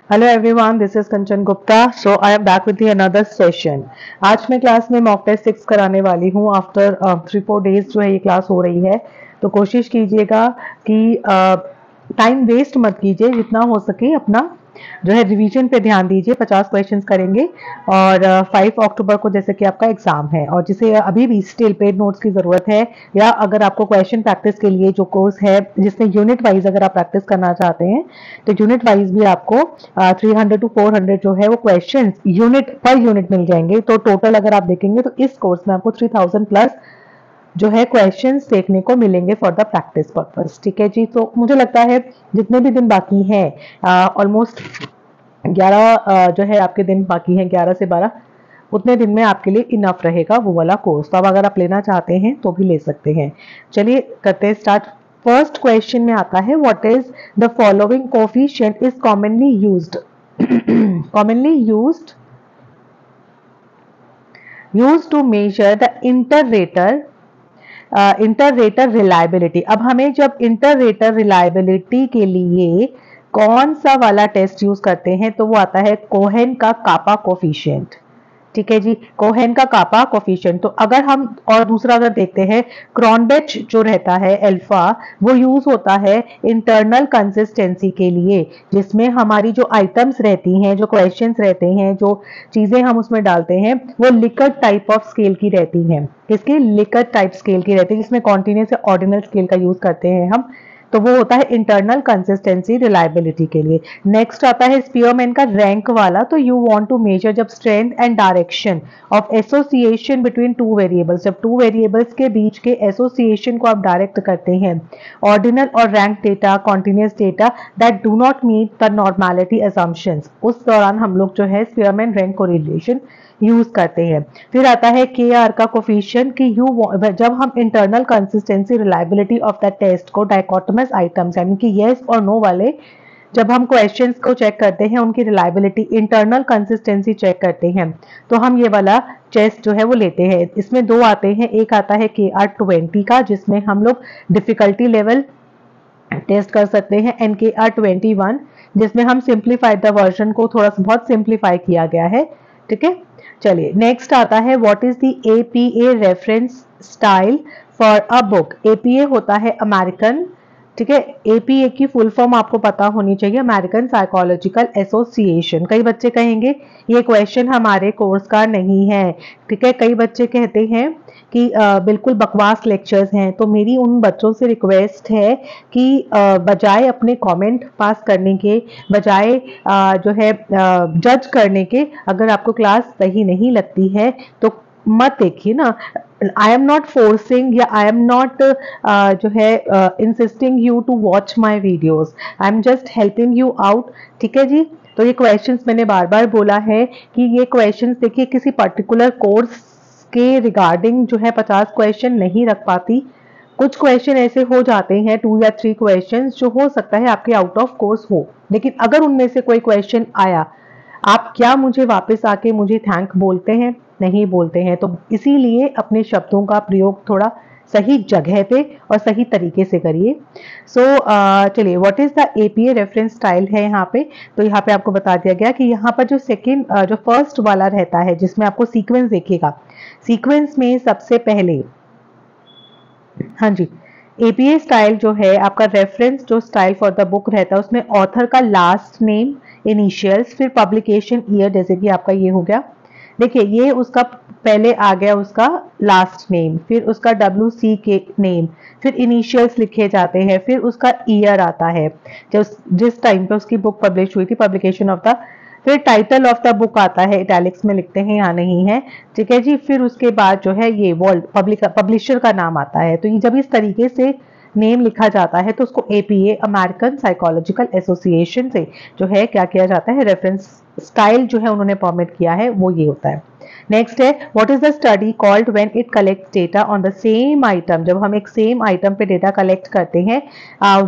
Hello everyone, this is Kanchan Gupta. So I am back with another session. आज मैं class में mock test 6 कराने वाली हूँ. आफ्टर 3-4 डेज जो है ये क्लास हो रही है, तो कोशिश कीजिएगा कि टाइम वेस्ट मत कीजिए. जितना हो सके अपना जो है रिवीजन पे ध्यान दीजिए. 50 क्वेश्चंस करेंगे और 5 अक्टूबर को जैसे कि आपका एग्जाम है, और जिसे अभी भी स्टिल पेड नोट्स की जरूरत है, या अगर आपको क्वेश्चन प्रैक्टिस के लिए जो कोर्स है जिसमें यूनिट वाइज अगर आप प्रैक्टिस करना चाहते हैं, तो यूनिट वाइज भी आपको 300 to 400 जो है वो क्वेश्चन यूनिट पर यूनिट मिल जाएंगे. तो टोटल अगर आप देखेंगे तो इस कोर्स में आपको 3000 प्लस जो है क्वेश्चंस देखने को मिलेंगे फॉर द प्रैक्टिस पर्पस. ठीक है जी. तो मुझे लगता है जितने भी दिन बाकी हैं, ऑलमोस्ट 11 जो है आपके दिन बाकी हैं, 11 से 12, उतने दिन में आपके लिए इनफ रहेगा वो वाला कोर्स. तो अब अगर आप लेना चाहते हैं तो भी ले सकते हैं. चलिए करते हैं स्टार्ट. फर्स्ट क्वेश्चन में आता है, what is the following coefficient is commonly used. Commonly used to measure the inter rater reliability. अब हमें जब इंटर रेटर रिलायबिलिटी के लिए कौन सा वाला टेस्ट यूज करते हैं, तो वो आता है कोहेन का कापा कोफिशिएंट. ठीक है जी, कोहेन का कापा कोफिशिएंट. तो अगर हम और दूसरा अगर देखते हैं, क्रॉनबेच जो रहता है अल्फा, वो यूज होता है इंटरनल कंसिस्टेंसी के लिए, जिसमें हमारी जो आइटम्स रहती हैं, जो क्वेश्चंस रहते हैं, जो चीजें हम उसमें डालते हैं, वो लिकर्ट टाइप ऑफ स्केल की रहती हैं. किसकी? लिकर्ट टाइप स्केल की रहती है, जिसमें कॉन्टिन्यूस या ऑर्डिनल स्केल का यूज करते हैं हम. तो वो होता है इंटरनल कंसिस्टेंसी रिलायबिलिटी के लिए. नेक्स्ट आता है स्पीयरमैन का रैंक वाला. तो यू वांट टू मेजर जब strength and direction of association between two variables, जब टू वेरिएबल्स के बीच के एसोसिएशन को आप डायरेक्ट करते हैं, ऑर्डिनल और rank data, continuous data that do not meet the normality assumptions, उस दौरान हम लोग जो है स्पीयरमैन रैंक कोरिलेशन यूज करते हैं. फिर आता है के आर का कोफिशिएंट कि जब हम internal consistency reliability of the test को डाइकोटमस आइटम्स यानी कि यस और नो वाले, जब हम क्वेश्चंस को चेक करते हैं, उनकी रिलायबिलिटी, इंटरनल कंसिस्टेंसी चेक करते हैं, तो हम ये वाला टेस्ट जो है वो लेते हैं. इसमें दो आते हैं. एक आता है KR20 का, जिसमें हम लोग डिफिकल्टी लेवल टेस्ट कर सकते हैं, एंड KR21 जिसमें हम सिंप्लीफाइड द वर्जन को थोड़ा सा बहुत सिंप्लीफाई किया गया है. ठीक है. चलिए नेक्स्ट आता है, what is the APA reference style for a book. APA होता है अमेरिकन. ठीक है. APA की फुल फॉर्म आपको पता होनी चाहिए, अमेरिकन साइकोलॉजिकल एसोसिएशन. कई बच्चे कहेंगे ये क्वेश्चन हमारे कोर्स का नहीं है. ठीक है. कई बच्चे कहते हैं कि बिल्कुल बकवास लेक्चर्स हैं. तो मेरी उन बच्चों से रिक्वेस्ट है कि बजाय अपने कमेंट पास करने के, बजाय जो है जज करने के, अगर आपको क्लास सही नहीं लगती है तो मत देखिए ना. आई एम नॉट फोर्सिंग या आई एम नॉट जो है insisting you to watch my videos. I am just helping you out. ठीक है जी. तो ये क्वेश्चंस मैंने बार बार बोला है कि ये क्वेश्चंस देखिए किसी पर्टिकुलर कोर्स के रिगार्डिंग जो है 50 क्वेश्चन नहीं रख पाती. कुछ क्वेश्चन ऐसे हो जाते हैं, 2 या 3 क्वेश्चन जो हो सकता है आपके आउट ऑफ कोर्स हो, लेकिन अगर उनमें से कोई क्वेश्चन आया, आप क्या मुझे वापस आके मुझे थैंक बोलते हैं? नहीं बोलते हैं. तो इसीलिए अपने शब्दों का प्रयोग थोड़ा सही जगह पे और सही तरीके से करिए. सो चलिए, what is the APA reference style है यहाँ पे. तो यहाँ पे आपको बता दिया गया कि यहाँ पर जो सेकंड जो फर्स्ट वाला रहता है, जिसमें आपको सीक्वेंस देखिएगा, सीक्वेंस में सबसे पहले, हाँ जी, APA स्टाइल जो है आपका रेफरेंस जो स्टाइल फॉर द बुक रहता है, उसमें ऑथर का लास्ट नेम, इनिशियल्स, फिर पब्लिकेशन ईयर, जैसे कि आपका ये हो गया. देखिए ये उसका पहले आ गया उसका लास्ट नेम, फिर उसका WC के नेम, फिर इनिशियल्स लिखे जाते हैं, फिर उसका ईयर आता है जिस टाइम पे उसकी बुक पब्लिश हुई थी, पब्लिकेशन ऑफ द, फिर टाइटल ऑफ द बुक आता है, इटैलिक्स में लिखते हैं या नहीं है. ठीक है जी. फिर उसके बाद जो है ये वर्ल्ड पब्लिशर का नाम आता है. तो ये जब इस तरीके से नेम लिखा जाता है तो उसको APA अमेरिकन साइकोलॉजिकल एसोसिएशन से जो है क्या किया जाता है, रेफरेंस स्टाइल जो है उन्होंने परमिट किया है, वो ये होता है. नेक्स्ट है, what is the study called when it collect data on the same item. जब हम एक सेम आइटम पे डेटा कलेक्ट करते हैं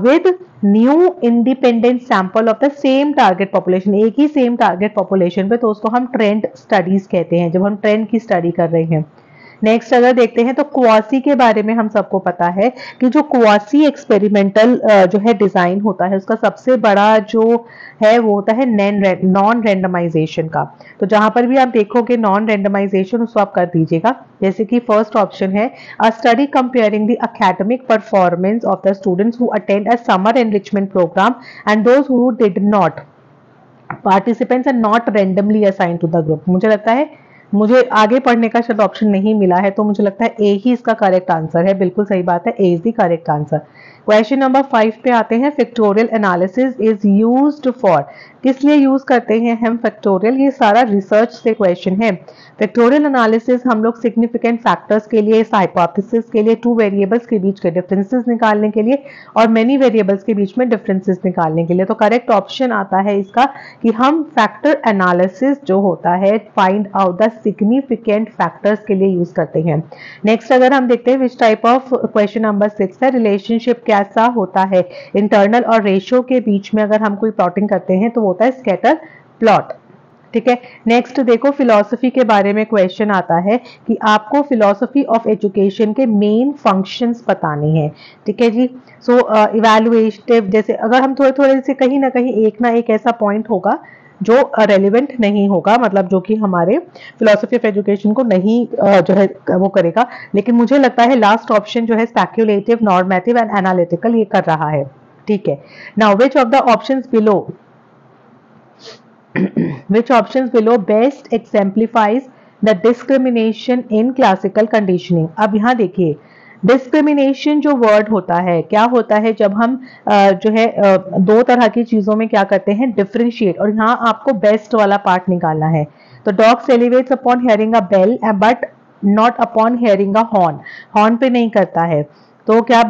with new independent sample of the same target population, एक ही सेम टारगेट पॉपुलेशन पे, तो उसको हम ट्रेंड स्टडीज कहते हैं, जब हम ट्रेंड की स्टडी कर रहे हैं. नेक्स्ट अगर देखते हैं तो क्वासी के बारे में हम सबको पता है कि जो क्वासी एक्सपेरिमेंटल जो है डिजाइन होता है उसका सबसे बड़ा जो है वो होता है नॉन रेंडमाइजेशन का। तो जहां पर भी आप देखोगे नॉन रेंडमाइजेशन उसको आप कर दीजिएगा। जैसे कि फर्स्ट ऑप्शन है a study comparing the academic performance of the students who attend a summer enrichment programme and those who did not, participants are not randomly assign to the group. मुझे लगता है मुझे आगे पढ़ने का शायद ऑप्शन नहीं मिला है, तो मुझे लगता है ए ही इसका करेक्ट आंसर है। बिल्कुल सही बात है, A is the correct answer. Question number 5 पे आते हैं। Factorial analysis is used for, किस लिए यूज करते हैं हम फैक्टोरियल? ये सारा रिसर्च से क्वेश्चन है। फैक्टोरियल एनालिसिस हम लोग सिग्निफिकेंट फैक्टर्स के लिए, हाइपोथेसिस के लिए, टू वेरिएबल्स के बीच के डिफरेंसेस निकालने के लिए और मेनी वेरिएबल्स के बीच में डिफरेंसेस निकालने के लिए। तो करेक्ट ऑप्शन आता है इसका कि हम फैक्टर एनालिसिस जो होता है find out the significant factors के लिए यूज करते हैं। नेक्स्ट अगर हम देखते हैं which type of, question number 6 है रिलेशनशिप कैसा होता है इंटरनल और रेशियो के बीच में अगर हम कोई प्लॉटिंग करते हैं तो होता है स्कैटर प्लॉट। ठीक है, नेक्स्ट देखो फिलॉसफी के बारे में क्वेश्चन आता है कि आपको फिलॉसफी ऑफ एजुकेशन के मेन फंक्शंस बताने हैं। ठीक है जी। सो इवैल्यूएटिव, जैसे अगर हम थोड़े थोड़े से कहीं ना कहीं एक ना एक ऐसा पॉइंट होगा जो रेलिवेंट नहीं होगा, मतलब जो कि हमारे फिलॉसफी ऑफ एजुकेशन को नहीं जो है वो करेगा। लेकिन मुझे लगता है लास्ट ऑप्शन जो है स्पेक्युलेटिव, नॉर्मेटिव एंड एनालिटिकल ये कर रहा है। ठीक है, now which of the options below which options below best exemplifies the discrimination in classical conditioning? अब यहाँ देखिए डिस्क्रिमिनेशन जो वर्ड होता है, क्या होता है जब हम जो है दो तरह की चीजों में क्या करते हैं, डिफरेंशिएट, और यहाँ आपको बेस्ट वाला पार्ट निकालना है। तो dog celebrates upon hearing a bell but not upon hearing a horn, horn पे नहीं करता है। तो क्या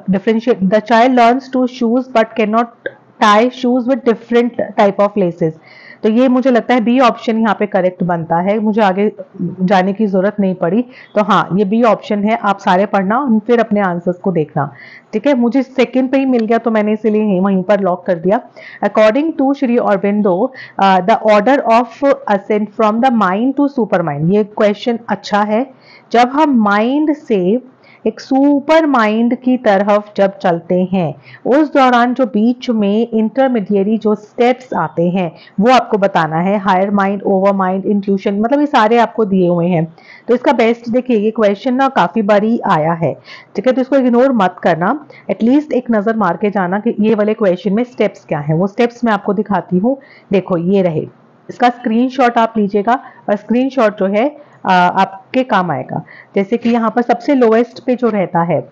differentiate, the child learns to shoes but can not tie shoes with different type of laces. तो ये मुझे लगता है बी ऑप्शन यहाँ पे करेक्ट बनता है, मुझे आगे जाने की जरूरत नहीं पड़ी। तो हाँ, ये बी ऑप्शन है, आप सारे पढ़ना और फिर अपने आंसर्स को देखना। ठीक है, मुझे सेकंड पे ही मिल गया तो मैंने इसीलिए वहीं पर लॉक कर दिया। According to Shri Aurobindo the order of ascent from the mind to super mind, ये क्वेश्चन अच्छा है। जब हम माइंड से एक सुपर माइंड की तरफ जब चलते हैं उस दौरान जो बीच में इंटरमीडिएरी जो स्टेप्स आते हैं वो आपको बताना है। Higher mind, over mind, intuition, मतलब ये सारे आपको दिए हुए हैं। तो इसका बेस्ट देखिए, ये क्वेश्चन ना काफी बारी आया है। ठीक है, तो इसको इग्नोर मत करना, एटलीस्ट एक नजर मार के जाना कि ये वाले क्वेश्चन में स्टेप्स क्या है। वो स्टेप्स मैं आपको दिखाती हूँ, देखो ये रहे। इसका स्क्रीनशॉट आप लीजिएगा और स्क्रीनशॉट जो है आपके काम आएगा। जैसे कि यहाँ पर सबसे लोएस्ट पे जो रहता है,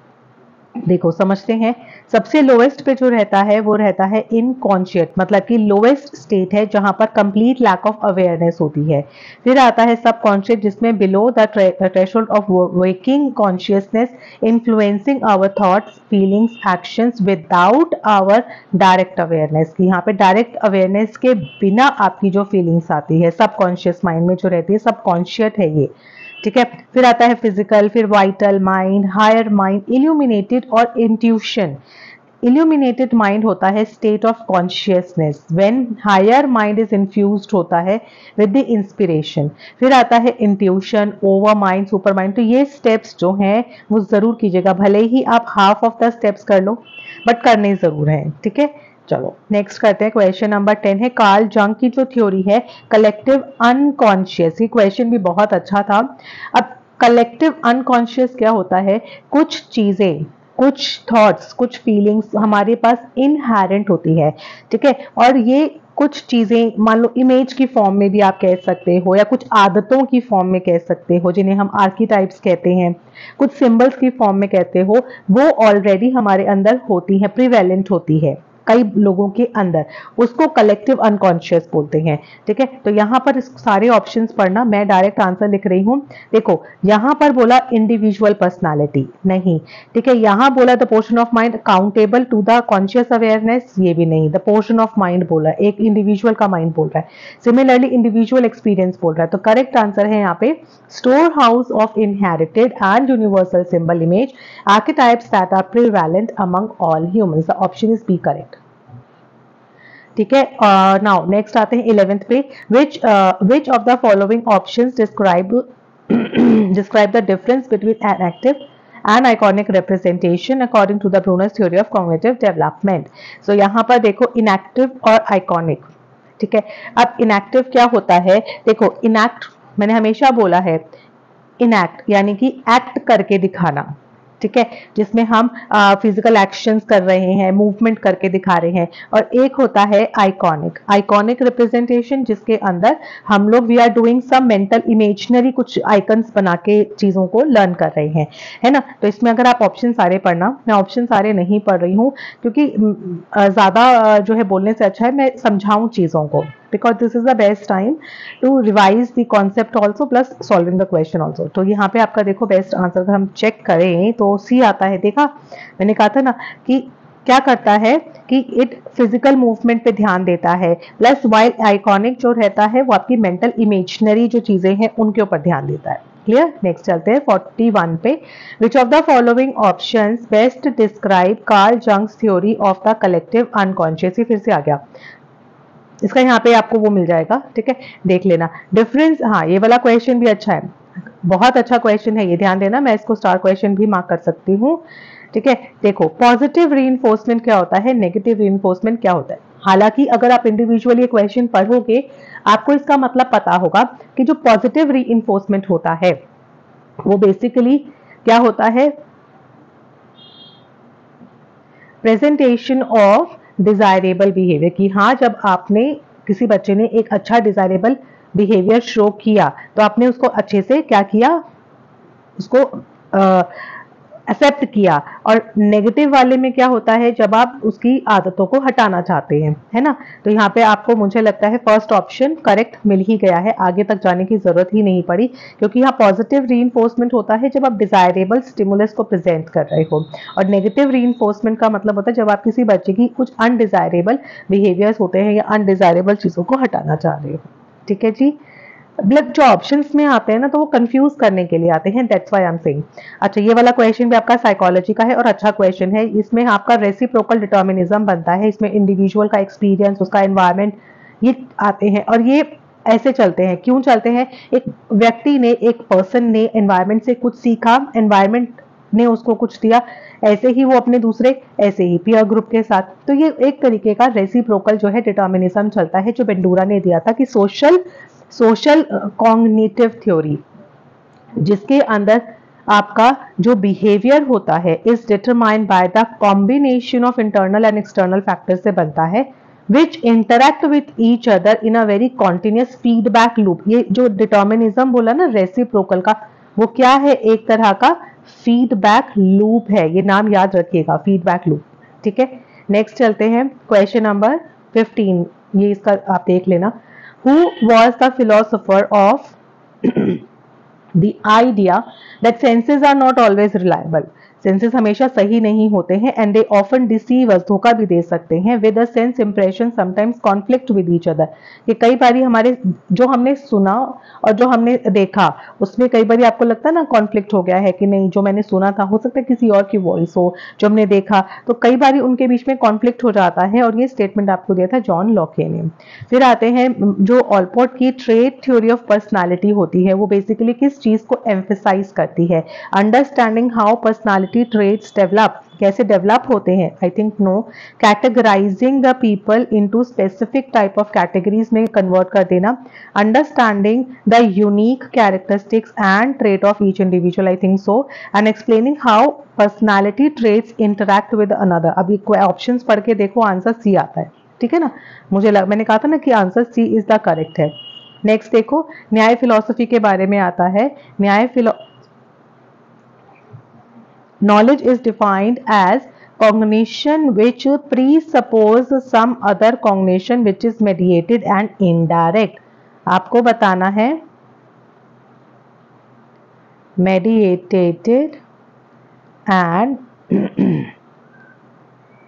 देखो समझते हैं, सबसे लोएस्ट पे जो रहता है वो रहता है इनकॉन्शियस, मतलब कि लोएस्ट स्टेट है जहां पर कंप्लीट लैक ऑफ अवेयरनेस होती है। फिर आता है सबकॉन्शियस जिसमें below the threshold of waking consciousness influencing our thoughts, feelings, actions without our direct awareness, की यहाँ पे डायरेक्ट अवेयरनेस के बिना आपकी जो फीलिंग्स आती है सबकॉन्शियस माइंड में जो रहती है, सबकॉन्शियस है ये। ठीक है, फिर आता है फिजिकल, फिर vital mind, higher mind, illuminated और इंट्यूशन। इल्यूमिनेटेड माइंड होता है state of consciousness when higher mind is infused होता है विद द इंस्पिरेशन। फिर आता है intuition, over mind, super mind. तो ये स्टेप्स जो हैं वो जरूर कीजिएगा, भले ही आप हाफ ऑफ द स्टेप्स कर लो बट करने जरूर हैं। ठीक है, चलो नेक्स्ट करते हैं। क्वेश्चन नंबर 10 है कार्ल जंग की जो थ्योरी है कलेक्टिव अनकॉन्शियस, ये क्वेश्चन भी बहुत अच्छा था। अब कलेक्टिव अनकॉन्शियस क्या होता है, कुछ चीजें, कुछ थॉट्स, कुछ फीलिंग्स हमारे पास इनहेरेंट होती है। ठीक है, और ये कुछ चीजें मान लो इमेज की फॉर्म में भी आप कह सकते हो या कुछ आदतों की फॉर्म में कह सकते हो जिन्हें हम आर्कीटाइप्स कहते हैं, कुछ सिंबल्स की फॉर्म में कहते हो, वो ऑलरेडी हमारे अंदर होती है, प्रिवेलेंट होती है कई लोगों के अंदर, उसको कलेक्टिव अनकॉन्शियस बोलते हैं। ठीक है, तो यहाँ पर सारे ऑप्शंस पढ़ना, मैं डायरेक्ट आंसर लिख रही हूँ। देखो यहाँ पर बोला इंडिविजुअल पर्सनालिटी नहीं, ठीक है, यहाँ बोला the portion of mind accountable to the conscious awareness, ये भी नहीं, द पोर्शन ऑफ माइंड बोला, एक इंडिविजुअल का माइंड बोल रहा है। सिमिलरली इंडिविजुअल एक्सपीरियंस बोल रहा है। तो करेक्ट आंसर है यहाँ पे store house of inherited and universal symbol image archetypes that are prevalent among all humans. The option is B correct. ठीक है, नाउ नेक्स्ट आते हैं 11th पे। Which of the following options describe describe the difference between an active and iconic representation according to the Bruner's theory of cognitive development. So यहाँ पर देखो inactive और iconic, ठीक है। अब inactive क्या होता है, देखो inact मैंने हमेशा बोला है, इनएक्ट यानी कि एक्ट करके दिखाना, ठीक है, जिसमें हम फिजिकल एक्शंस कर रहे हैं, मूवमेंट करके दिखा रहे हैं। और एक होता है आइकॉनिक, आइकॉनिक रिप्रेजेंटेशन जिसके अंदर हम लोग we are doing some mental imaginary कुछ आइकन्स बना के चीजों को लर्न कर रहे हैं, है ना। तो इसमें अगर आप ऑप्शन सारे पढ़ना, मैं ऑप्शन सारे नहीं पढ़ रही हूँ क्योंकि ज्यादा जो है बोलने से अच्छा है मैं समझाऊं चीजों को, because this is the best time to revise the concept also plus solving the question also। तो यहाँ पे आपका देखो बेस्ट आंसर अगर हम चेक करें तो सी आता है। देखा मैंने कहा था ना कि क्या करता है कि इट फिजिकल मूवमेंट पे ध्यान देता है, प्लस वाइल आइकॉनिक जो रहता है वो आपकी मेंटल इमेजिनरी जो चीजें हैं उनके ऊपर ध्यान देता है। क्लियर। नेक्स्ट चलते हैं 41 पे। Which of the following options best describe Carl Jung's theory of the collective unconscious. फिर से आ गया, इसका यहाँ पे आपको वो मिल जाएगा, ठीक है, देख लेना डिफरेंस। हाँ ये वाला क्वेश्चन भी अच्छा है, बहुत अच्छा क्वेश्चन है ये, ध्यान देना, मैं इसको स्टार क्वेश्चन भी मार्क कर सकती हूँ, ठीक है। देखो पॉजिटिव रीइंफोर्समेंट क्या होता है, नेगेटिव रीइंफोर्समेंट क्या होता है। हालांकि अगर आप इंडिविजुअली ये क्वेश्चन पढ़ोगे आपको इसका मतलब पता होगा कि जो पॉजिटिव रीइंफोर्समेंट होता है वो बेसिकली क्या होता है, प्रेजेंटेशन ऑफ डिजायरेबल बिहेवियर, कि हाँ जब आपने किसी बच्चे ने एक अच्छा डिजायरेबल बिहेवियर शो किया तो आपने उसको अच्छे से क्या किया, उसको एक्सेप्ट किया। और नेगेटिव वाले में क्या होता है, jab आप उसकी आदतों को हटाना चाहते हैं, है ना। तो यहाँ पे आपको मुझे लगता है फर्स्ट ऑप्शन करेक्ट मिल ही गया है, आगे तक जाने की जरूरत ही नहीं पड़ी, क्योंकि यहाँ पॉजिटिव रीइंफोर्समेंट होता है जब आप डिजायरेबल स्टिमुलस को प्रेजेंट कर रहे हो, और नेगेटिव रीइंफोर्समेंट का मतलब होता है जब आप किसी बच्चे की कुछ अनडिजायरेबल बिहेवियर्स होते हैं या अनडिजायरेबल चीजों को हटाना चाह रहे हो, ठीक है जी। मतलब जो ऑप्शंस में आते हैं ना तो वो कंफ्यूज करने के लिए आते हैं, that's why I am saying. अच्छा ये वाला क्वेश्चन भी आपका साइकोलॉजी का है और अच्छा क्वेश्चन है, इसमें आपका रेसिप्रोकल डिटर्मिनिज्म बनता है, इसमें इंडिविजुअल का एक्सपीरियंस, उसका एनवायरनमेंट ये आते हैं, और ये ऐसे चलते हैं, क्यों चलते हैं, एक व्यक्ति ने, एक पर्सन ने एनवायरनमेंट से कुछ सीखा, एनवायरनमेंट ने उसको कुछ दिया, ऐसे ही वो अपने दूसरे ऐसे ही पीयर ग्रुप के साथ। तो ये एक तरीके का रेसिप्रोकल जो है डिटर्मिनिज्म चलता है, जो बेंडूरा ने दिया था कि सोशल कॉग्निटिव थ्योरी, जिसके अंदर आपका जो बिहेवियर होता है is determined by the combination of internal and external factor से बनता है, which interact with each other in a very continuous feedback loop. ये जो डिटर्मिनिज्म बोला ना रेसिप्रोकल का, वो क्या है, एक तरह का फीडबैक लूप है, ये नाम याद रखिएगा, फीडबैक लूप, ठीक है। नेक्स्ट चलते हैं क्वेश्चन नंबर 15, ये इसका आप देख लेना। Who was the philosopher of the idea that senses are not always reliable? Senses हमेशा सही नहीं होते हैं, एंड दे ऑफन डिसीव अस, धोखा भी दे सकते हैं, with a sense impression sometimes conflict with each other. ये कई बारी हमारे जो हमने सुना और जो हमने देखा उसमें कई बारी आपको लगता है ना कॉन्फ्लिक्ट हो गया है कि नहीं, जो मैंने सुना था हो सकता है किसी और की वॉइस हो, जो हमने देखा, तो कई बारी उनके बीच में कॉन्फ्लिक्ट हो जाता है, और ये स्टेटमेंट आपको दिया था जॉन लॉके ने। फिर आते हैं जो ऑलपोर्ट की ट्रेट थ्योरी ऑफ पर्सनालिटी होती है, वो बेसिकली किस चीज को एम्फेसाइज करती है, understanding how personality traits develop, कैसे डेवलप होते हैं, I think no, categorising the people into specific type of categories में कन्वर्ट कर देना, understanding the unique characteristics and trait of each individual, I think so, and explaining how personality traits interact with another. अभी options पढ़ के देखो, answer C आता है, ठीक है ना। मैंने कहा था ना कि answer C is the correct है। नेक्स्ट देखो न्याय फिलॉसफी के बारे में आता है। Knowledge is defined as cognition which presuppose some other cognition which is mediated and indirect। आपको बताना है mediated and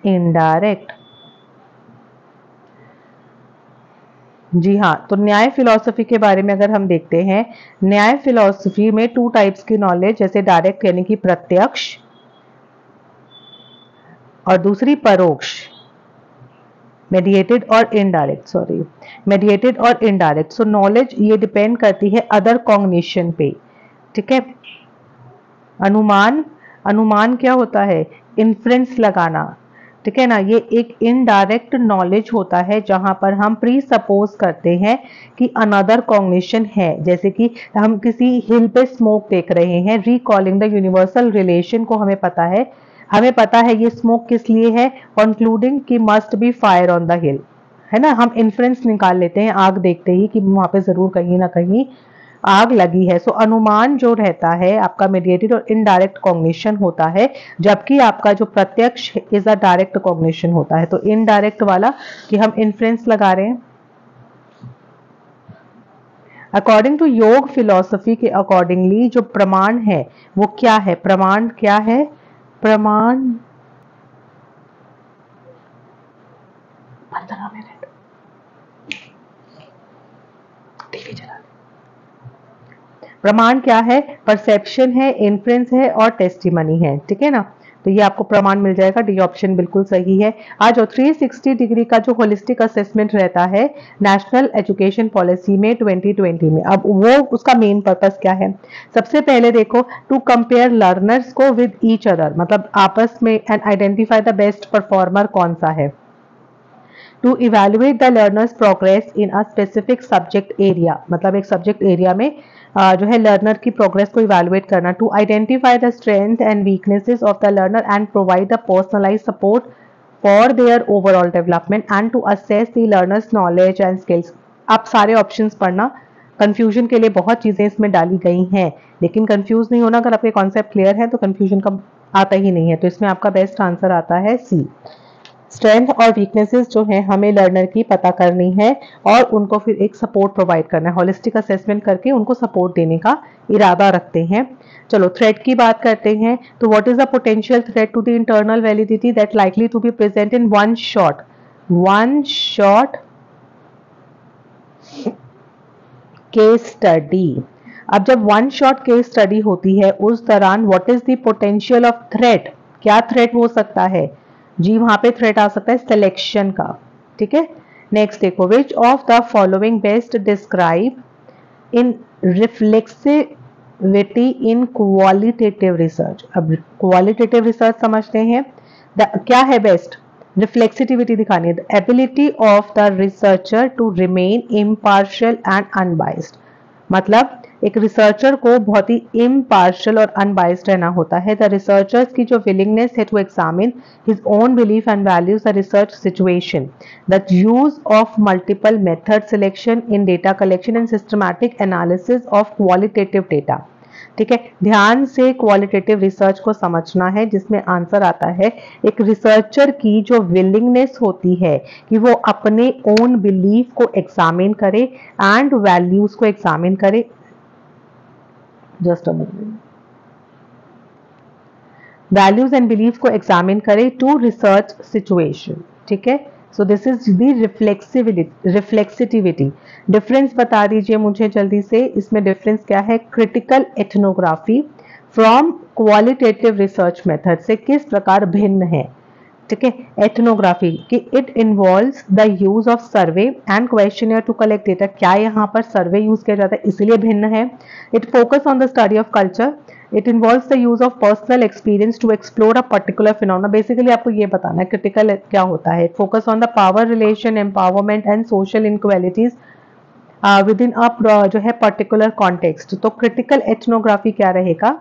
indirect। जी हाँ, तो न्याय फिलॉसफी के बारे में अगर हम देखते हैं, न्याय फिलॉसफी में 2 टाइप्स की नॉलेज, जैसे डायरेक्ट यानी कि प्रत्यक्ष, और दूसरी परोक्ष, मेडिएटेड और इनडायरेक्ट, मेडिएटेड और इनडायरेक्ट। सो नॉलेज ये डिपेंड करती है अदर कॉग्निशन पे, ठीक है। अनुमान, अनुमान क्या होता है? इन्फ्रेंस लगाना, ठीक है ना। ये एक इनडायरेक्ट नॉलेज होता है जहां पर हम प्री सपोज करते हैं कि अनदर कॉग्निशन है। जैसे कि हम किसी हिल पे स्मोक देख रहे हैं, रिकॉलिंग द यूनिवर्सल रिलेशन को हमें पता है ये स्मोक किस लिए है, कंक्लूडिंग कि must be fire on the हिल, है ना। हम इन्फ्रेंस निकाल लेते हैं आग देखते ही कि वहां पे जरूर कहीं ना कहीं आग लगी है। सो अनुमान जो रहता है आपका मीडिएटेड और इनडायरेक्ट कॉग्निशन होता है, जबकि आपका जो प्रत्यक्ष इज अ डायरेक्ट कॉग्निशन होता है। तो इनडायरेक्ट वाला कि हम इन्फ्रेंस लगा रहे हैं। अकॉर्डिंग टू योग फिलॉसफी के अकॉर्डिंगली जो प्रमाण है वो क्या है? प्रमाण क्या है? प्रमाण 15 मिनट टीवी चला। प्रमाण क्या है? परसेप्शन है, इन्फ्रेंस है और टेस्टिमनी है, ठीक है ना। तो ये आपको प्रमाण मिल जाएगा, डी ऑप्शन बिल्कुल सही है। आज 360 डिग्री का जो होलिस्टिक असेसमेंट रहता है नेशनल एजुकेशन पॉलिसी में 2020 में, अब वो उसका मेन पर्पस क्या है? सबसे पहले देखो, टू कंपेयर लर्नर्स को विद ईच अदर, मतलब आपस में, and identify the best performer कौन सा है। To evaluate the learners progress in a specific subject area, मतलब एक सब्जेक्ट एरिया में जो है लर्नर की प्रोग्रेस को इवेल्युएट करना। To identify the strength and weaknesses of the learner and provide the personalised support for their overall development and to assess the learners knowledge and skills. आप सारे options पढ़ना, confusion के लिए बहुत चीजें इसमें डाली गई हैं, लेकिन कंफ्यूज नहीं होना। अगर आपके कॉन्सेप्ट क्लियर है तो कंफ्यूजन का आता ही नहीं है। तो इसमें आपका बेस्ट आंसर आता है सी। स्ट्रेंथ और वीकनेसेस जो है हमें लर्नर की पता करनी है और उनको फिर एक सपोर्ट प्रोवाइड करना है, होलिस्टिक असेसमेंट करके उनको सपोर्ट देने का इरादा रखते हैं। चलो थ्रेट की बात करते हैं। तो what is the potential threat to the internal validity that likely to be present in one shot case study. अब जब वन शॉट केस स्टडी होती है उस दौरान what is the potential of threat, क्या थ्रेट हो सकता है जी? वहां पे थ्रेट आ सकता है सिलेक्शन का, ठीक है। नेक्स्ट देखो, which of the following best describe in reflexivity in qualitative research. अब क्वालिटेटिव रिसर्च समझते हैं, क्या है बेस्ट? रिफ्लेक्सिविटी दिखानी है, the ability of the researcher to remain impartial and unbiased, मतलब एक रिसर्चर को बहुत ही इम्पार्शियल और अनबाइस्ड रहना होता है। द रिसर्चर्स की जो विलिंगनेस है to examine his own belief and values the research situation, the use of multiple method selection in data collection and systematic analysis of qualitative data, ठीक है। ध्यान से क्वालिटेटिव रिसर्च को समझना है, जिसमें आंसर आता है एक रिसर्चर की जो विलिंगनेस होती है कि वो अपने ओन बिलीफ को एग्जामिन करे एंड वैल्यूज को एग्जामिन करे। Just a moment, values and belief को एग्जामिन करे टू रिसर्च सिचुएशन, ठीक है। So this is the reflexivity. Difference बता दीजिए मुझे जल्दी से, इसमें डिफरेंस क्या है? Critical ethnography from qualitative research method से किस प्रकार भिन्न है, ठीक है। एथनोग्राफी कि it involves the use of survey and questionnaire to collect data, क्या यहाँ पर सर्वे यूज किया जाता है इसलिए भिन्न है। It focus on the study of culture, it involves the use of personal experience to explore a particular phenomena. Basically आपको ये बताना है क्रिटिकल क्या होता है। Focus on the power relation, empowerment and social inequalities within a जो है particular context. तो क्रिटिकल एथनोग्राफी क्या रहेगा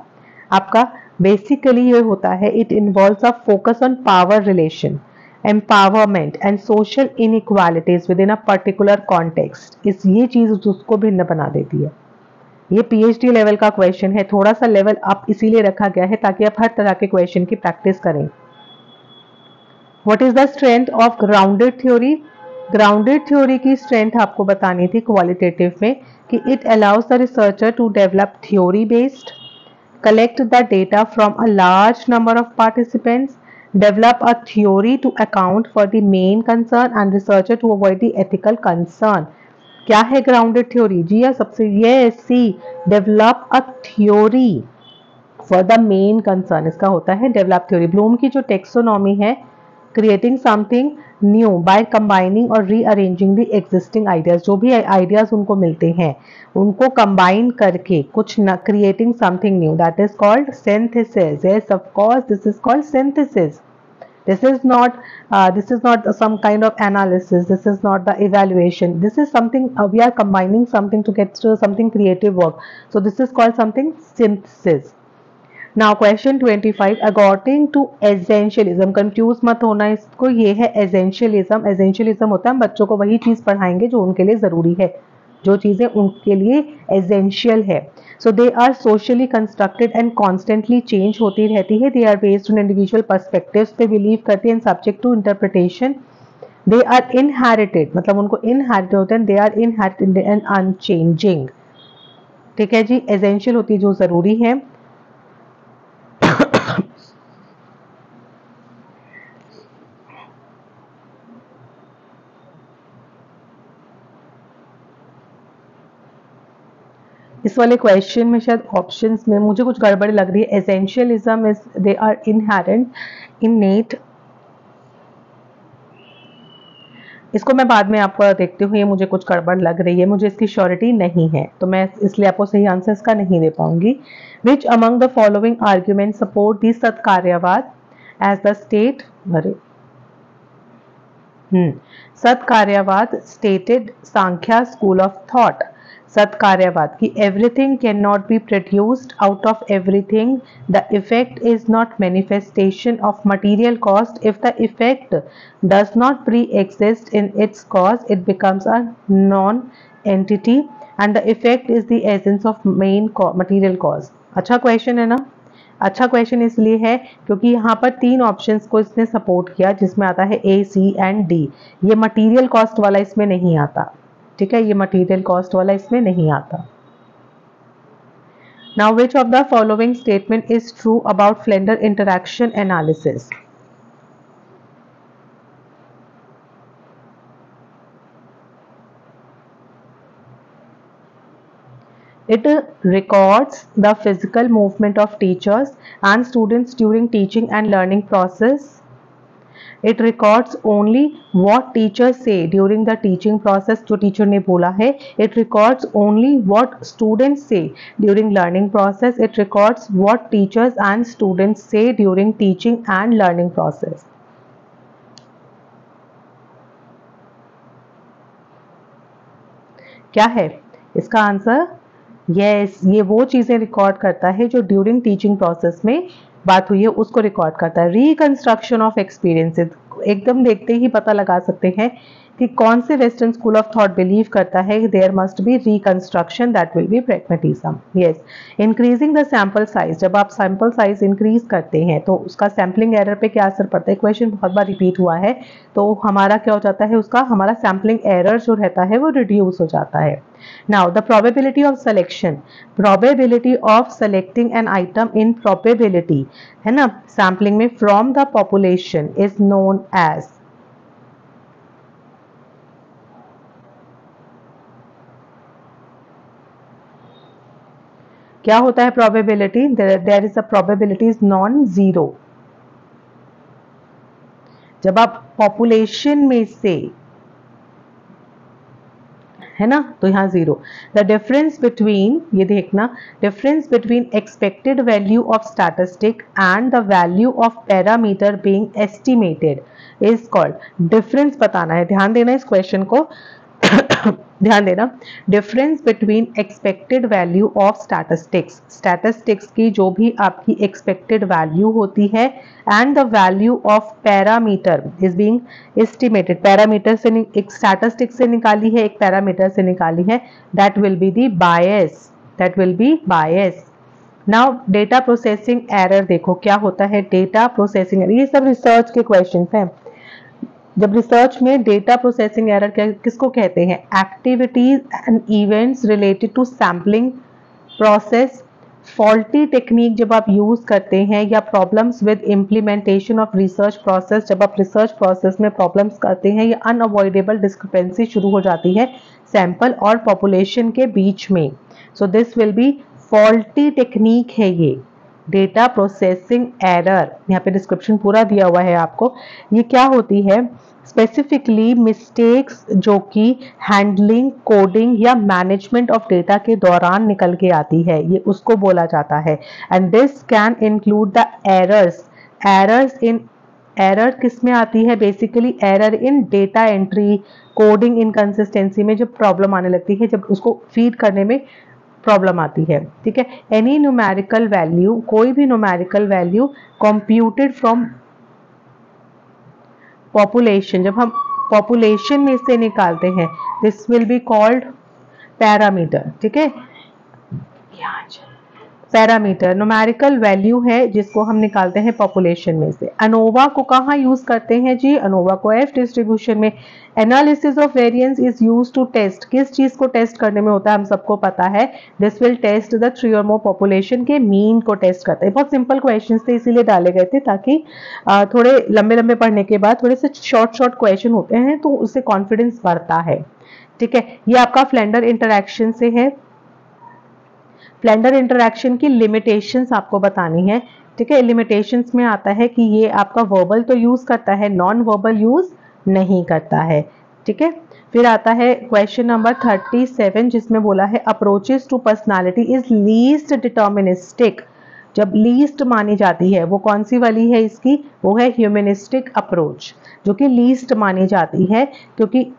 आपका? बेसिकली ये होता है, it involves a focus on power relation, empowerment and social inequalities with in a particular context. ये चीज उसको भिन्न बना देती है। ये पीएचडी लेवल का क्वेश्चन है, थोड़ा सा लेवल अप इसीलिए रखा गया है ताकि आप हर तरह के क्वेश्चन की प्रैक्टिस करें। What is the strength of grounded theory? Grounded theory की स्ट्रेंथ आपको बतानी थी क्वालिटेटिव में कि it allows the researcher to develop theory based, collect the data from a large number of participants, develop a theory to account for the main concern and researcher to avoid the ethical concern। क्या है grounded theory जी? या सबसे ये C, develop a theory for the main concern, इसका होता है develop theory. Bloom की जो टेक्सोनॉमी है, creating something new by combining और रीअरेंजिंग द एग्जिस्टिंग आइडियाज, जो भी आइडियाज उनको मिलते हैं उनको कंबाइन करके कुछ न, creating something new, that is called synthesis. Yes of course this is called synthesis. This is not some kind of analysis. This is not the evaluation. This is something we are combining something to get to something creative work. So this is called something synthesis. Now question 25. According to essentialism, confuse मत होना इसको, ये है essentialism. Essentialism होता है हम बच्चों को वही चीज पढ़ाएंगे जो उनके लिए जरूरी है, जो चीजें उनके लिए एसेंशियल है. So they are socially constructed and constantly change होती रहती है. They are based on individual perspectives पे बिलीव करते हैं, subject to interpretation. They are inherited, मतलब उनको इनहेरिटेड होते हैं. They are inherited and unchanging. ठीक है जी, एसेंशियल होती है जो जरूरी है. इस वाले क्वेश्चन में शायद ऑप्शंस में मुझे कुछ गड़बड़ लग रही है. Essentialism is they are inherent, innate. इसको मैं बाद में आपको देखती हूँ, ये मुझे कुछ गड़बड़ लग रही है, मुझे इसकी श्योरिटी नहीं है, तो मैं इसलिए आपको सही आंसर इसका नहीं दे पाऊंगी. Which among the following argument support the Satkaryavada as the state. अरे Satkaryavada stated Samkhya school of thought. Satkaryavada की everything can not be produced out of everything. The effect is not manifestation of material cost. If the effect does not preexist in its cause it becomes a non entity and the effect is the essence of main material cause. अच्छा question है ना. अच्छा question इसलिए है क्योंकि यहाँ पर तीन ऑप्शंस को इसने सपोर्ट किया, जिसमें आता है ए, सी एंड डी. ये मटीरियल कॉस्ट वाला इसमें नहीं आता. ठीक है, ये मटीरियल कॉस्ट वाला इसमें नहीं आता. Now which of the following statement is true about Flander interaction analysis. It records the physical movement of teachers and students during teaching and learning process. It records only what teachers say during the teaching process, जो teacher ने बोला है. It records only what students say during learning process. It records what teachers and students say during teaching and learning process. क्या है इसका answer? Yes, ये वो चीजें रिकॉर्ड करता है जो ड्यूरिंग टीचिंग प्रोसेस में बात हुई है उसको रिकॉर्ड करता है. रिकंस्ट्रक्शन ऑफ एक्सपीरियंसेस, एकदम देखते ही पता लगा सकते हैं कि कौन से western school of thought believe करता है there must be reconstruction, that will be pragmatism. Yes. Increasing the sample size, जब आप सैंपल साइज इंक्रीज करते हैं तो उसका सैम्पलिंग एरर पे क्या असर पड़ता है. क्वेश्चन बहुत बार रिपीट हुआ है, तो हमारा क्या हो जाता है, उसका हमारा सैम्पलिंग एरर जो रहता है वो रिड्यूस हो जाता है. Now the probability of selection, probability of selecting an item in probability है ना सैम्पलिंग में from the population is known as. क्या होता है probability? There is a probability is non-zero. जब आप population में से है ना तो यहाँ जीरो. द डिफरेंस बिटवीन, ये देखना, difference between expected value of statistic and the value of parameter being estimated is called. Difference बताना है, ध्यान देना इस क्वेश्चन को ध्यान देना. Difference between expected value of statistics, statistics की जो भी आपकी एक्सपेक्टेड वैल्यू होती है and the value of parameter is being estimated. Parameter से एक स्टैटिस्टिक्स से निकाली है, एक पैरामीटर से निकाली है, that will be the bias, that will B bias. Now data processing error देखो क्या होता है. डेटा प्रोसेसिंग एरर, ये सब रिसर्च के क्वेश्चंस हैं. जब रिसर्च में डेटा प्रोसेसिंग एरर किसको कहते हैं? Activities and events related to sampling process, faulty technique जब आप यूज करते हैं, या problems with implementation of research process, जब आप रिसर्च प्रोसेस में प्रॉब्लम्स करते हैं, या अनअवॉइडेबल डिस्क्रिपेंसी शुरू हो जाती है सैंपल और पॉपुलेशन के बीच में. So this will be faulty technique है ये. डेटा प्रोसेसिंग एरर, यहाँ पे डिस्क्रिप्शन पूरा दिया हुआ है आपको। ये क्या होती है? स्पेसिफिकली मिस्टेक्स जो कि हैंडलिंग, कोडिंग या मैनेजमेंट ऑफ डेटा के दौरान निकल के आती है, ये उसको बोला जाता है। And this can include the error किस में आती है? Basically error in data entry, coding inconsistency में जब प्रॉब्लम आने लगती है, जब उसको फीड करने में प्रॉब्लम आती है। ठीक है, एनी न्यूमेरिकल वैल्यू, कोई भी numerical value computed from population, जब हम पॉपुलेशन में से निकालते हैं, this will be called parameter. ठीक है, पैरामीटर न्यूमेरिकल वैल्यू है जिसको हम निकालते हैं पॉपुलेशन में से। अनोवा को कहाँ यूज करते हैं जी? अनोवा को एफ डिस्ट्रीब्यूशन में। Analysis of variance is used to test, किस चीज को टेस्ट करने में होता है? हम सबको पता है, दिस विल टेस्ट द 3 और मोर पॉपुलेशन के मीन को टेस्ट करते हैं। बहुत सिंपल क्वेश्चंस थे, इसीलिए डाले गए थे ताकि थोड़े लंबे लंबे पढ़ने के बाद थोड़े से शॉर्ट क्वेश्चन होते हैं तो उससे कॉन्फिडेंस बढ़ता है। ठीक है, ये आपका फ्लेंडर इंटरैक्शन से है। फ्लेंडर इंटरैक्शन की लिमिटेशंस आपको बतानी है। ठीक है, लिमिटेशंस में आता है कि ये आपका वर्बल तो यूज करता है, नॉन वर्बल यूज नहीं करता है। ठीक है, फिर आता है क्वेश्चन नंबर 37 जिसमें बोला है approaches to personality is least deterministic. जब लीस्ट मानी जाती है वो कौन सी वाली है इसकी? वो है ह्यूमनिस्टिक अप्रोच, जो कि लीस्ट मानी जाती है क्योंकि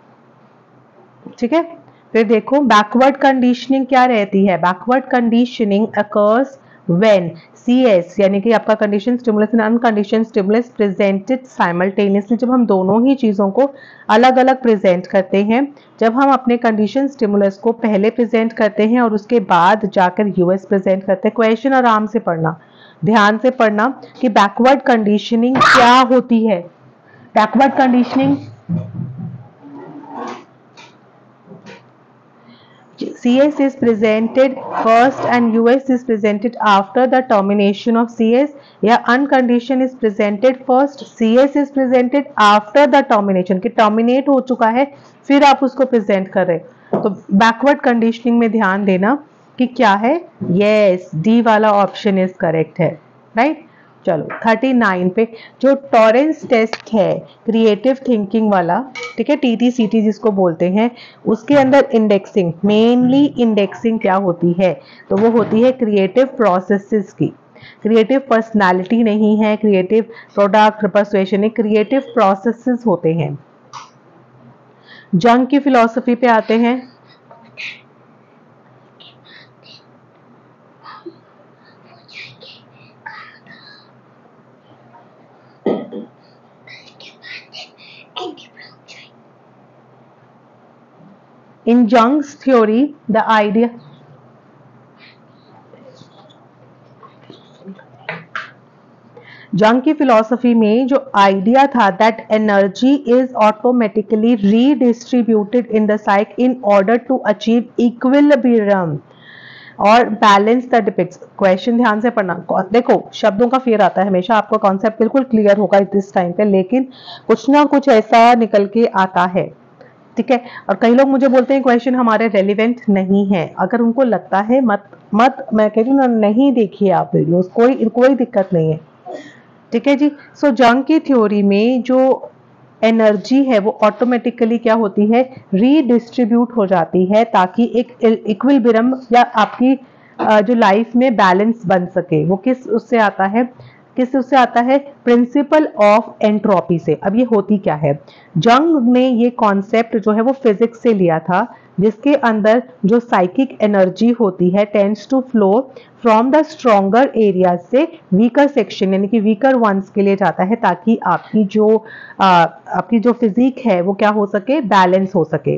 ठीक है। फिर देखो बैकवर्ड कंडीशनिंग क्या रहती है? Backward conditioning occurs when CS यानी कि आपका condition stimulus and uncondition stimulus presented simultaneously, जब हम दोनों ही चीजों को अलग अलग प्रेजेंट करते हैं। जब हम अपने कंडीशन स्टिमुलस को पहले प्रेजेंट करते हैं और उसके बाद जाकर US प्रेजेंट करते हैं। क्वेश्चन आराम से पढ़ना, ध्यान से पढ़ना कि बैकवर्ड कंडीशनिंग क्या होती है। Backward conditioning CS is presented first and US is presented after the termination of CS, या uncondition is presented first, CS is presented after the termination, कि terminate हो चुका है फिर आप उसको present कर रहे। तो backward conditioning में ध्यान देना कि क्या है? yes, D वाला ऑप्शन इज करेक्ट है, राइट। चलो 39 पे जो टॉरेंस टेस्ट है क्रिएटिव थिंकिंग वाला, ठीक है, TTCT जिसको बोलते हैं, उसके अंदर इंडेक्सिंग, मेनली इंडेक्सिंग क्या होती है? तो वो होती है क्रिएटिव प्रोसेसेस की। क्रिएटिव पर्सनालिटी नहीं है, creative product persuasion, creative processes होते हैं। जंग की फिलॉसफी पे आते हैं। In Jung's theory, the idea जंग की फिलॉसफी में जो आइडिया था that energy is automatically redistributed in the psyche in order to achieve equilibrium और बैलेंस द डिपिक्ट्स। क्वेश्चन ध्यान से पढ़ना, देखो शब्दों का फेर आता है हमेशा, आपको कॉन्सेप्ट बिल्कुल क्लियर होगा इस टाइम पे, लेकिन कुछ ना कुछ ऐसा निकल के आता है। ठीक है, और कई लोग मुझे बोलते हैं क्वेश्चन हमारे रेलिवेंट नहीं है। अगर उनको लगता है मत मैं कह रही हूँ नहीं देखिए आप वीडियोस, कोई दिक्कत नहीं है। ठीक है जी। सो जंग की थ्योरी में जो एनर्जी है वो ऑटोमेटिकली क्या होती है? रीडिस्ट्रीब्यूट हो जाती है ताकि एक इक्विलिब्रियम या आपकी जो लाइफ में बैलेंस बन सके। वो किस उससे आता है? प्रिंसिपल ऑफ एंट्रोपी से। अब ये होती क्या है? जंग ने ये कॉन्सेप्ट जो है वो फिजिक्स से लिया था, जिसके अंदर जो साइकिक एनर्जी होती है tends to flow from the stronger area से वीकर सेक्शन यानी कि वीकर वंस के लिए जाता है, ताकि आपकी जो फिजिक है वो क्या हो सके? बैलेंस हो सके।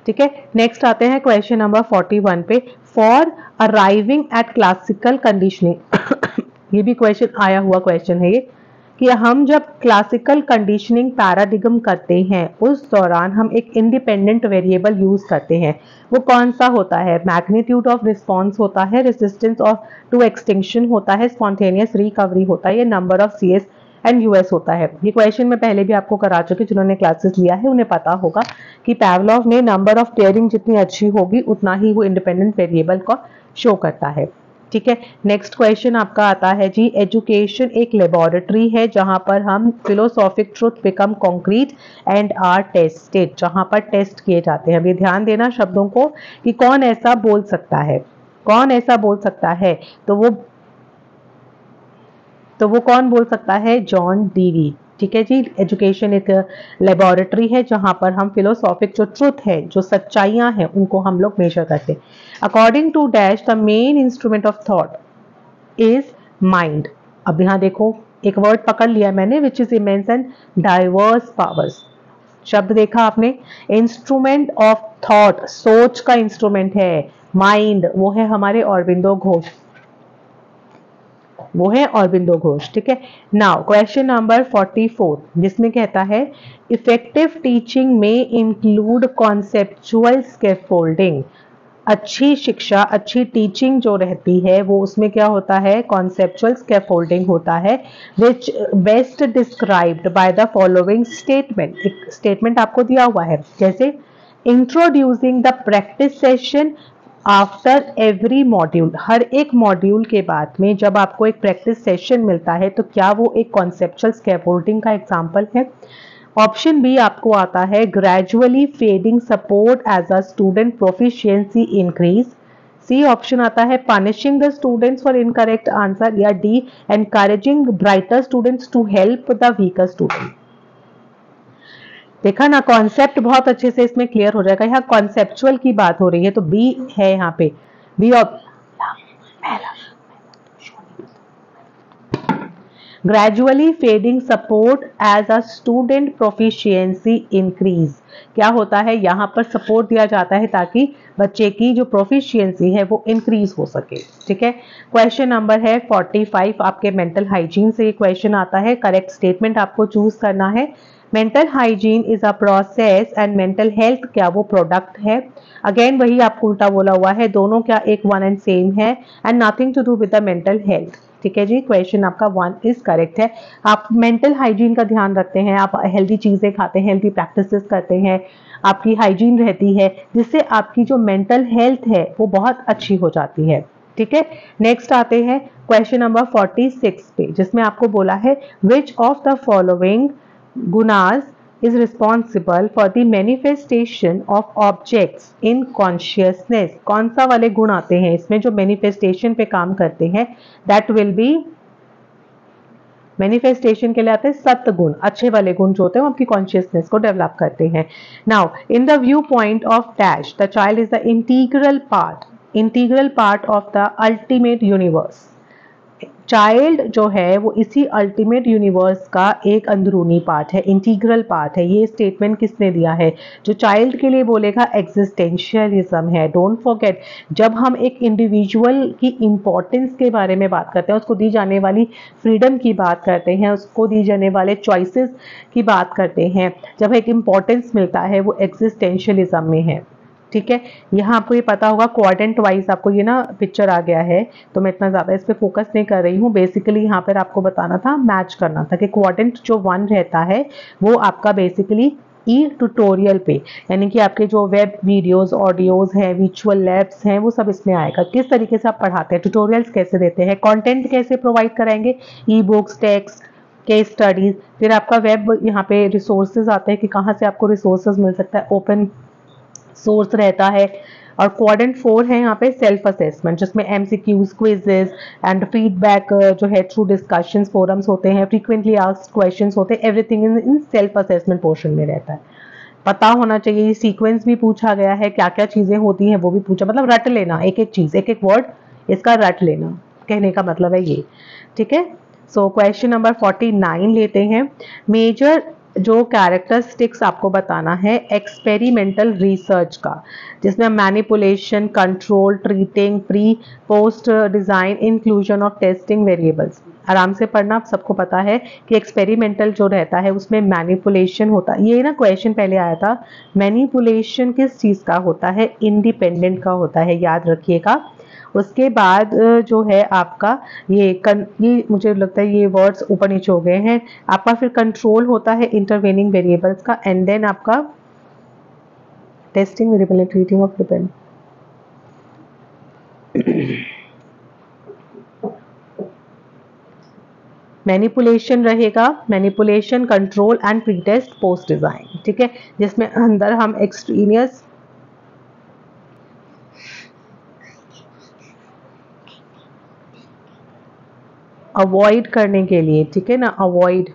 ठीक है, नेक्स्ट आते हैं क्वेश्चन नंबर 41 पे। For arriving at classical conditioning ये भी क्वेश्चन आया हुआ क्वेश्चन है ये, कि हम जब क्लासिकल कंडीशनिंग पैराडिगम करते हैं उस दौरान हम एक इंडिपेंडेंट वेरिएबल यूज करते हैं। वो कौन सा होता है? मैग्नीट्यूड ऑफ रिस्पॉन्स होता है, रेजिस्टेंस ऑफ टू एक्सटिंक्शन होता है, स्पॉन्टेनियस रिकवरी होता है, ये number of CS and US होता है। ये क्वेश्चन मैं पहले भी आपको करा चुकी, जिन्होंने क्लासेस लिया है उन्हें पता होगा कि पावलोव ने नंबर ऑफ टेयरिंग जितनी अच्छी होगी उतना ही वो इंडिपेंडेंट वेरिएबल को शो करता है। ठीक है। नेक्स्ट क्वेश्चन आपका आता है जी, एजुकेशन एक लेबोरेटरी है जहां पर हम philosophic truth become concrete and are tested, जहां पर टेस्ट किए जाते हैं। अभी ध्यान देना शब्दों को कि कौन ऐसा बोल सकता है, कौन ऐसा बोल सकता है, तो वो कौन बोल सकता है, जॉन डीवी। ठीक है जी। एजुकेशन एक लेबोरेटरी है जहां पर हम फिलोसॉफिक जो ट्रुथ है, जो सच्चाइयां हैं, उनको हम लोग मेजर करते हैं। According to dash the main instrument of thought is mind. अब यहां देखो एक वर्ड पकड़ लिया मैंने, which is immense and diverse powers. शब्द देखा आपने, इंस्ट्रूमेंट ऑफ थॉट, सोच का इंस्ट्रूमेंट है माइंड, वो है हमारे अरबिंदो घोष, वो है अरबिंदो घोष। ठीक है। नाउ क्वेश्चन नंबर 44 जिसमें कहता है इफेक्टिव टीचिंग में इंक्लूड कॉन्सेप्चुअल स्कैफोल्डिंग। अच्छी शिक्षा, अच्छी टीचिंग जो रहती है वो उसमें क्या होता है, कॉन्सेप्चुअल स्कैफोल्डिंग होता है, which best described by the following statement. एक स्टेटमेंट आपको दिया हुआ है, जैसे introducing the practice session after every module. हर एक मॉड्यूल के बाद में जब आपको एक प्रैक्टिस सेशन मिलता है तो क्या वो एक कॉन्सेप्चुअल स्कैफोल्डिंग का एग्जाम्पल है। ऑप्शन बी आपको आता है gradually fading support as a student proficiency increase. C option आता है punishing the students for incorrect answer, या D encouraging brighter students to help the weaker student. देखा ना, कॉन्सेप्ट बहुत अच्छे से इसमें क्लियर हो जाएगा। यहाँ कॉन्सेप्चुअल की बात हो रही है तो बी है यहाँ पे, B of gradually fading support as a student proficiency increase. क्या होता है, यहाँ पर सपोर्ट दिया जाता है ताकि बच्चे की जो प्रोफिशिएंसी है वो इंक्रीज हो सके। ठीक है। क्वेश्चन नंबर है 45 आपके मेंटल हाइजीन से ये क्वेश्चन आता है। करेक्ट स्टेटमेंट आपको चूज करना है। Mental hygiene is a process and mental health क्या वो प्रोडक्ट है। अगेन वही आपको उल्टा बोला हुआ है, दोनों क्या एक वन एंड सेम है, and nothing to do with the mental health. ठीक है जी। क्वेश्चन आपका 1 इज करेक्ट है। आप मेंटल हाइजीन का ध्यान रखते हैं, आप हेल्दी चीजें खाते हैं, हेल्दी प्रैक्टिसेस करते हैं, आपकी हाइजीन रहती है, जिससे आपकी जो मेंटल हेल्थ है वो बहुत अच्छी हो जाती है। ठीक है। नेक्स्ट आते हैं क्वेश्चन नंबर 46 पे, जिसमें आपको बोला है विच of the following gunas is responsible for the manifestation of objects in consciousness। कौन सा वाले गुण आते हैं इसमें जो मैनिफेस्टेशन पे काम करते हैं, that will be मैनिफेस्टेशन के लिए आते हैं सत्य गुण, अच्छे वाले गुण जो होते हैं वो आपकी कॉन्शियसनेस को डेवलप करते हैं। Now in the view point of dash the child is the integral part of the ultimate universe. Child जो है वो इसी अल्टीमेट यूनिवर्स का एक अंदरूनी पार्ट है, इंटीग्रल पार्ट है। ये स्टेटमेंट किसने दिया है, जो चाइल्ड के लिए बोलेगा एग्जिस्टेंशियलिज्म है। डोंट फॉरगेट, जब हम एक इंडिविजुअल की इंपॉर्टेंस के बारे में बात करते हैं, उसको दी जाने वाली फ्रीडम की बात करते हैं, उसको दी जाने वाले चॉइसेस की बात करते हैं, जब एक इंपॉर्टेंस मिलता है वो एग्जिस्टेंशियलिज्म में है। ठीक है। यहाँ आपको ये पता होगा क्वाड्रेंट वाइज आपको ये ना पिक्चर आ गया है, तो मैं इतना ज़्यादा इस पर फोकस नहीं कर रही हूँ। बेसिकली यहाँ पर आपको बताना था, मैच करना था कि क्वाड्रेंट जो 1 रहता है वो आपका बेसिकली ई ट्यूटोरियल पे, यानी कि आपके जो वेब वीडियोस, ऑडियोज हैं, वर्चुअल लैब्स हैं, वो सब इसमें आएगा। किस तरीके से आप पढ़ाते हैं, ट्यूटोरियल्स कैसे देते हैं, कंटेंट कैसे प्रोवाइड कराएंगे, e books, text, case studies, फिर आपका वेब यहाँ पे रिसोर्सेज आते हैं कि कहाँ से आपको रिसोर्सेज मिल सकता है, ओपन सोर्स रहता है। और क्वाड्रेंट 4 है यहाँ पे सेल्फ असेसमेंट, जिसमें एमसीक्यूज, क्विजेस एंड फीडबैक जो है थ्रू डिस्कशंस, फोरम्स होते हैं, फ्रीक्वेंटली आस्क्ड क्वेश्चंस होते हैं, everything in self assessment portion में रहता है। पता होना चाहिए, ये सीक्वेंस भी पूछा गया है, क्या क्या चीजें होती हैं वो भी पूछा, मतलब रट लेना, एक एक चीज, एक एक वर्ड इसका रट लेना, कहने का मतलब है ये। ठीक है। सो क्वेश्चन नंबर 49 लेते हैं। मेजर जो कैरेक्टरिस्टिक्स आपको बताना है एक्सपेरिमेंटल रिसर्च का, जिसमें manipulation, control, treating, pre post design, inclusion of testing variables. आराम से पढ़ना, आप सबको पता है कि एक्सपेरिमेंटल जो रहता है उसमें मैनिपुलेशन होता है। ये ना क्वेश्चन पहले आया था, मैनिपुलेशन किस चीज का होता है, इंडिपेंडेंट का होता है, याद रखिएगा। उसके बाद जो है आपका ये मुझे लगता है ये वर्ड्स ऊपर नीचे हो गए हैं आपका। फिर कंट्रोल होता है इंटरवेनिंग वेरिएबल्स का, एंड देन आपका testing variable, treating of depend manipulation रहेगा, manipulation, control and pre test post design, ठीक है, जिसमें अंदर हम एक्सट्रीनियस अवॉइड करने के लिए, ठीक है ना, अवॉइड,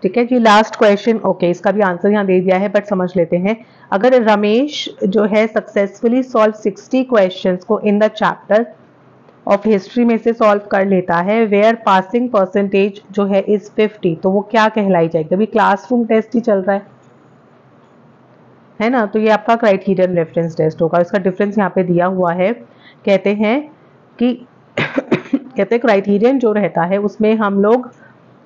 ठीक है जी। लास्ट क्वेश्चन, ओके, इसका भी आंसर यहाँ दे दिया है बट समझ लेते हैं। अगर रमेश जो है सक्सेसफुली सॉल्व 60 क्वेश्चंस को in the chapter of history में से सॉल्व कर लेता है वेयर पासिंग परसेंटेज जो है इज 50, तो वो क्या कहलाई जाएगी? अभी क्लासरूम टेस्ट ही चल रहा है ना, तो ये आपका क्राइटेरियन रेफरेंस टेस्ट होगा। इसका डिफरेंस यहाँ पे दिया हुआ है, कहते हैं कि कहते हैं क्राइटेरियन जो रहता है उसमें हम लोग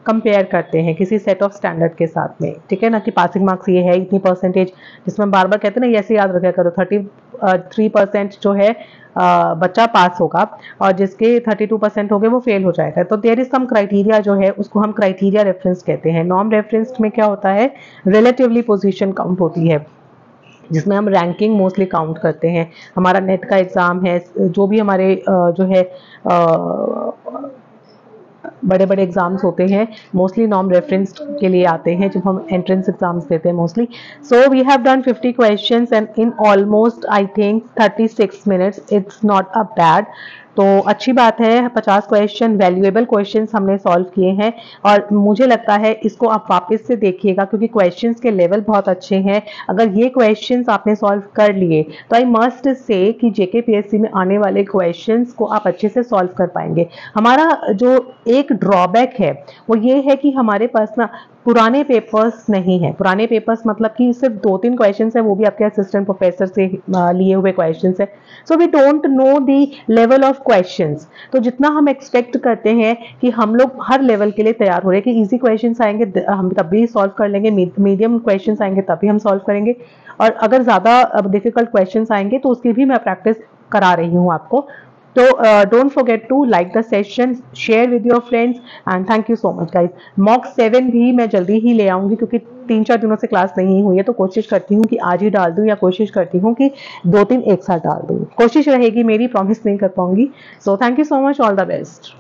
कंपेयर करते हैं किसी सेट ऑफ स्टैंडर्ड के साथ में, ठीक है ना, कि पासिंग मार्क्स ये है इतनी परसेंटेज, जिसमें बार बार कहते हैं ना, ऐसे याद रखा करो 33% जो है बच्चा पास होगा और जिसके 32% हो गए वो फेल हो जाएगा। तो देयर इज सम क्राइटेरिया जो है उसको हम क्राइटेरिया रेफरेंस कहते हैं। नॉर्म रेफरेंस में क्या होता है, रिलेटिवली पोजीशन काउंट होती है, जिसमें हम रैंकिंग मोस्टली काउंट करते हैं। हमारा नेट का एग्ज़ाम है, जो भी हमारे जो है बड़े बड़े एग्जाम्स होते हैं मोस्टली नॉर्म रेफरेंस के लिए आते हैं जब हम एंट्रेंस एग्जाम्स देते हैं mostly. So we have done 50 questions and in almost I think 36 minutes, it's not a bad, तो अच्छी बात है। 50 क्वेश्चन वैल्यूएबल क्वेश्चंस हमने सॉल्व किए हैं और मुझे लगता है इसको आप वापस से देखिएगा क्योंकि क्वेश्चंस के लेवल बहुत अच्छे हैं। अगर ये क्वेश्चंस आपने सॉल्व कर लिए तो आई मस्ट से कि जेकेपीएससी में आने वाले क्वेश्चंस को आप अच्छे से सॉल्व कर पाएंगे। हमारा जो एक ड्रॉबैक है वो ये है कि हमारे पास ना पुराने पेपर्स नहीं है। पुराने पेपर्स मतलब कि सिर्फ 2-3 क्वेश्चंस है, वो भी आपके असिस्टेंट प्रोफेसर से लिए हुए क्वेश्चंस है। So we don't know the level of questions. तो जितना हम एक्सपेक्ट करते हैं कि हम लोग हर लेवल के लिए तैयार हो रहे हैं कि इजी क्वेश्चंस आएंगे हम तब भी सॉल्व कर लेंगे, मीडियम क्वेश्चंस आएंगे तब भी हम सॉल्व करेंगे, और अगर ज़्यादा डिफिकल्ट क्वेश्चंस आएंगे तो उसकी भी मैं प्रैक्टिस करा रही हूँ आपको। तो don't forget to like the session, share with your friends and thank you so much guys। Mock 7 भी मैं जल्दी ही ले आऊंगी क्योंकि 3-4 दिनों से क्लास नहीं हुई है, तो कोशिश करती हूँ कि आज ही डाल दूँ या कोशिश करती हूँ कि 2-3 एक साथ डाल दूँ। कोशिश रहेगी मेरी, प्रॉमिस नहीं कर पाऊंगी। So thank you so much, all the best.